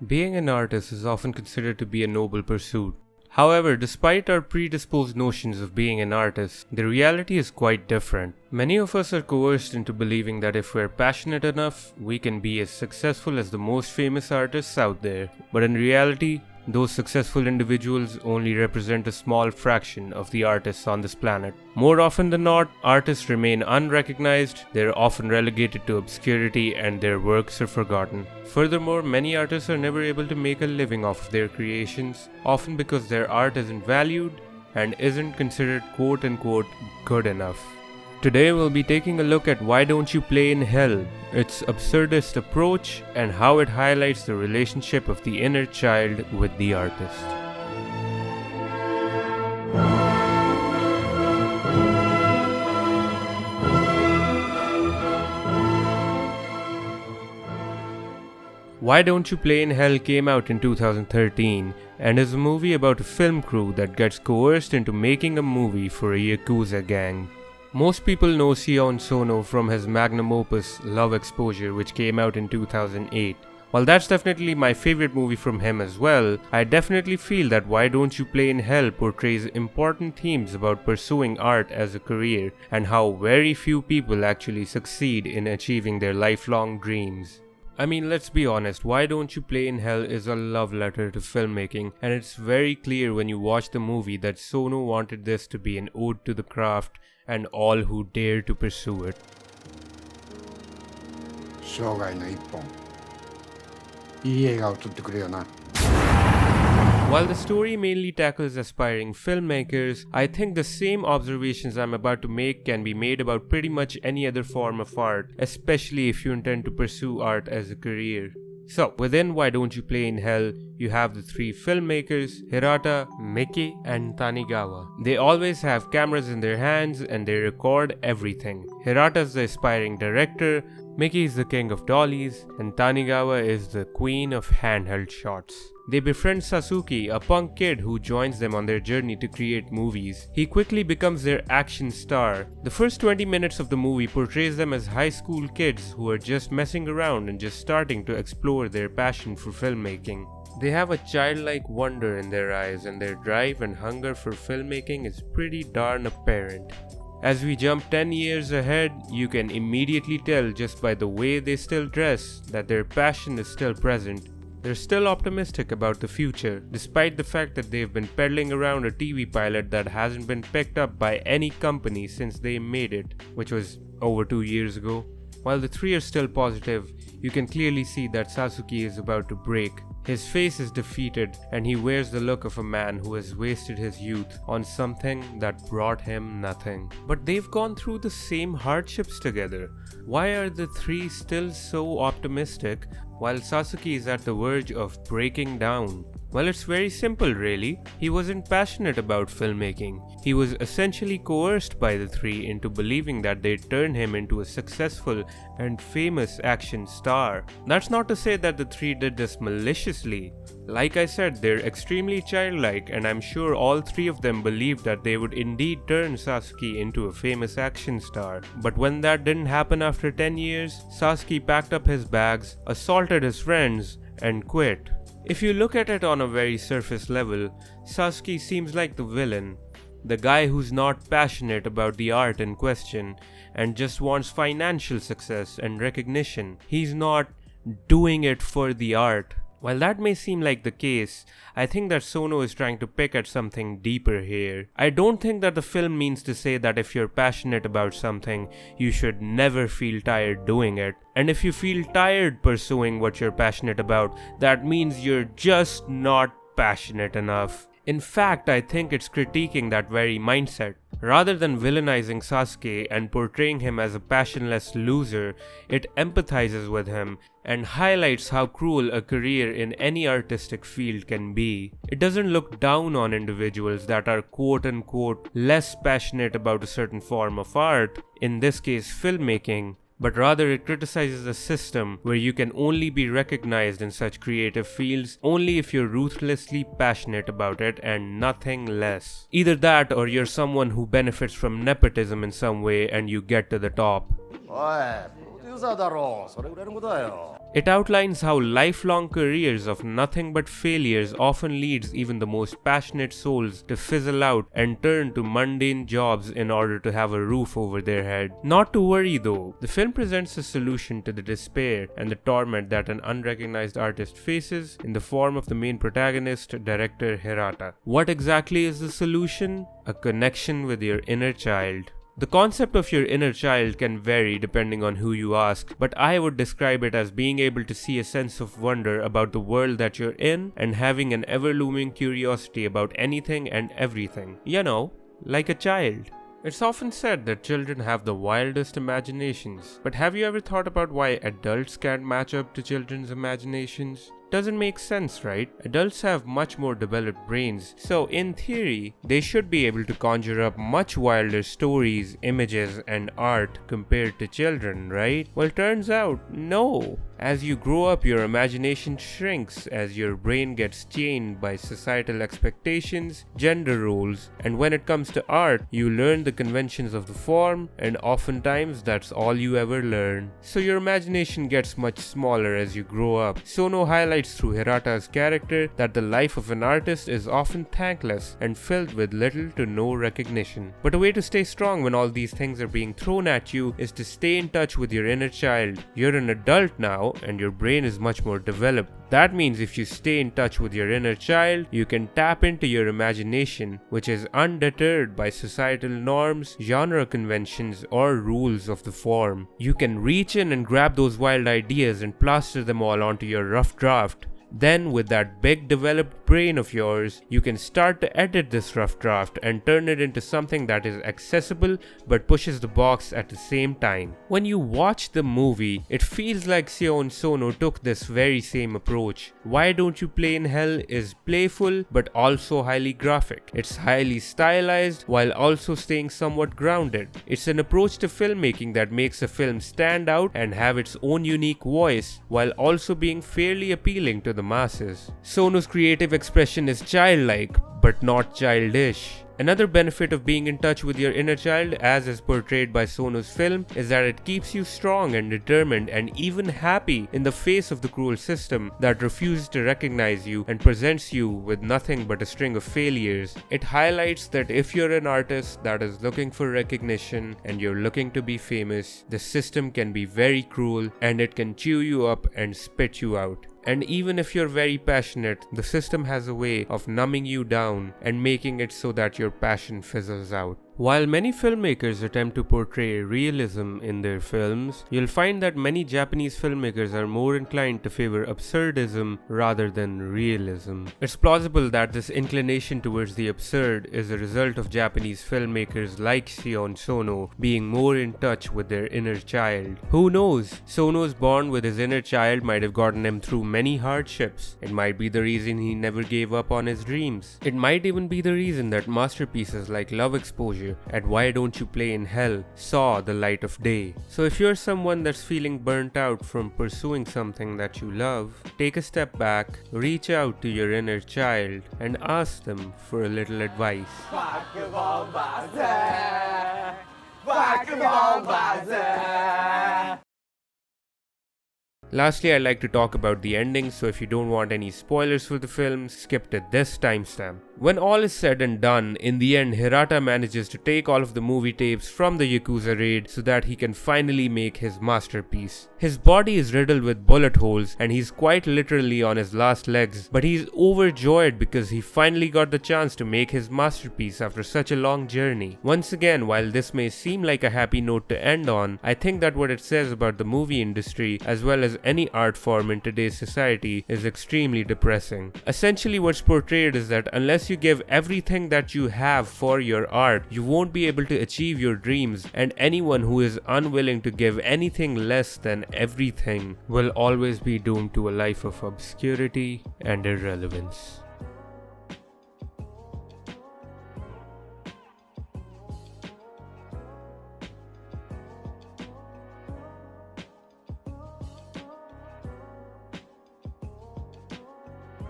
Being an artist is often considered to be a noble pursuit. However, despite our predisposed notions of being an artist, the reality is quite different. Many of us are coerced into believing that if we're passionate enough, we can be as successful as the most famous artists out there. But in reality, those successful individuals only represent a small fraction of the artists on this planet. More often than not, artists remain unrecognized, they're often relegated to obscurity, and their works are forgotten. Furthermore, many artists are never able to make a living off of their creations, often because their art isn't valued and isn't considered quote-unquote good enough. Today we'll be taking a look at Why Don't You Play in Hell, its absurdist approach, and how it highlights the relationship of the inner child with the artist. Why Don't You Play in Hell came out in 2013 and is a movie about a film crew that gets coerced into making a movie for a Yakuza gang. Most people know Sion Sono from his magnum opus Love Exposure, which came out in 2008. While that's definitely my favorite movie from him as well, I definitely feel that Why Don't You Play in Hell portrays important themes about pursuing art as a career and how very few people actually succeed in achieving their lifelong dreams. I mean, let's be honest, Why Don't You Play in Hell is a love letter to filmmaking, and it's very clear when you watch the movie that Sono wanted this to be an ode to the craft and all who dare to pursue it. 生涯の一本いい映画を撮ってくれよな。 While the story mainly tackles aspiring filmmakers, I think the same observations I'm about to make can be made about pretty much any other form of art, especially if you intend to pursue art as a career. So, within Why Don't You Play in Hell, you have the three filmmakers, Hirata, Miki, and Tanigawa. They always have cameras in their hands and they record everything. Hirata is the aspiring director, Miki is the king of dollies, and Tanigawa is the queen of handheld shots. They befriend Sasuke, a punk kid who joins them on their journey to create movies. He quickly becomes their action star. The first 20 minutes of the movie portrays them as high school kids who are just messing around and just starting to explore their passion for filmmaking. They have a childlike wonder in their eyes, and their drive and hunger for filmmaking is pretty darn apparent. As we jump 10 years ahead, you can immediately tell just by the way they still dress that their passion is still present. They're still optimistic about the future, despite the fact that they've been peddling around a TV pilot that hasn't been picked up by any company since they made it, which was over 2 years ago. While the three are still positive, you can clearly see that Sasuke is about to break. His face is defeated, and he wears the look of a man who has wasted his youth on something that brought him nothing. But they've gone through the same hardships together. Why are the three still so optimistic while Sasuke is at the verge of breaking down? Well, it's very simple really. He wasn't passionate about filmmaking. He was essentially coerced by the three into believing that they'd turn him into a successful and famous action star. That's not to say that the three did this maliciously. Like I said, they're extremely childlike, and I'm sure all three of them believed that they would indeed turn Sasuke into a famous action star. But when that didn't happen after 10 years, Sasuke packed up his bags, assaulted his friends, and quit. If you look at it on a very surface level, Sasuke seems like the villain, the guy who's not passionate about the art in question and just wants financial success and recognition. He's not doing it for the art. While that may seem like the case, I think that Sono is trying to pick at something deeper here. I don't think that the film means to say that if you're passionate about something, you should never feel tired doing it. And if you feel tired pursuing what you're passionate about, that means you're just not passionate enough. In fact, I think it's critiquing that very mindset. Rather than villainizing Sasuke and portraying him as a passionless loser, it empathizes with him and highlights how cruel a career in any artistic field can be. It doesn't look down on individuals that are quote-unquote less passionate about a certain form of art, in this case filmmaking, but rather it criticizes a system where you can only be recognized in such creative fields only if you're ruthlessly passionate about it and nothing less. Either that or you're someone who benefits from nepotism in some way and you get to the top. おい、プロデュザーだろう。それぐらいのことだよ。 It outlines how lifelong careers of nothing but failures often leads even the most passionate souls to fizzle out and turn to mundane jobs in order to have a roof over their head. Not to worry though, the film presents a solution to the despair and the torment that an unrecognized artist faces in the form of the main protagonist, director Hirata. What exactly is the solution? A connection with your inner child. The concept of your inner child can vary depending on who you ask, but I would describe it as being able to see a sense of wonder about the world that you're in and having an ever-looming curiosity about anything and everything. You know, like a child. It's often said that children have the wildest imaginations, but have you ever thought about why adults can't match up to children's imaginations? Doesn't make sense, right? Adults have much more developed brains, so in theory, they should be able to conjure up much wilder stories, images, and art compared to children, right? Well, turns out, no. As you grow up, your imagination shrinks as your brain gets chained by societal expectations, gender roles, and when it comes to art, you learn the conventions of the form, and oftentimes that's all you ever learn. So your imagination gets much smaller as you grow up. Sono highlights through Hirata's character that the life of an artist is often thankless and filled with little to no recognition. But a way to stay strong when all these things are being thrown at you is to stay in touch with your inner child. You're an adult now, and your brain is much more developed. That means if you stay in touch with your inner child, you can tap into your imagination, which is undeterred by societal norms, genre conventions, or rules of the form. You can reach in and grab those wild ideas and plaster them all onto your rough draft. Then, with that big developed brain of yours, you can start to edit this rough draft and turn it into something that is accessible but pushes the box at the same time. When you watch the movie, it feels like Sion Sono took this very same approach. Why Don't You Play in Hell is playful but also highly graphic. It's highly stylized while also staying somewhat grounded. It's an approach to filmmaking that makes a film stand out and have its own unique voice while also being fairly appealing to the masses. Sono's creative expression is childlike, but not childish. Another benefit of being in touch with your inner child, as is portrayed by Sono's film, is that it keeps you strong and determined and even happy in the face of the cruel system that refuses to recognize you and presents you with nothing but a string of failures. It highlights that if you're an artist that is looking for recognition and you're looking to be famous, the system can be very cruel and it can chew you up and spit you out. And even if you're very passionate, the system has a way of numbing you down and making it so that your passion fizzles out. While many filmmakers attempt to portray realism in their films, you'll find that many Japanese filmmakers are more inclined to favor absurdism rather than realism. It's plausible that this inclination towards the absurd is a result of Japanese filmmakers like Sion Sono being more in touch with their inner child. Who knows? Sono's bond with his inner child might have gotten him through many hardships. It might be the reason he never gave up on his dreams. It might even be the reason that masterpieces like Love Exposure and Why Don't You Play in Hell saw the light of day. So if you're someone that's feeling burnt out from pursuing something that you love, take a step back, reach out to your inner child, and ask them for a little advice. Lastly, I'd like to talk about the ending, so if you don't want any spoilers for the film, skip to this timestamp. When all is said and done, in the end, Hirata manages to take all of the movie tapes from the Yakuza raid so that he can finally make his masterpiece. His body is riddled with bullet holes and he's quite literally on his last legs, but he's overjoyed because he finally got the chance to make his masterpiece after such a long journey. Once again, while this may seem like a happy note to end on, I think that what it says about the movie industry, as well as any art form in today's society, is extremely depressing. Essentially, what's portrayed is that unless you give everything that you have for your art, you won't be able to achieve your dreams, and anyone who is unwilling to give anything less than everything will always be doomed to a life of obscurity and irrelevance.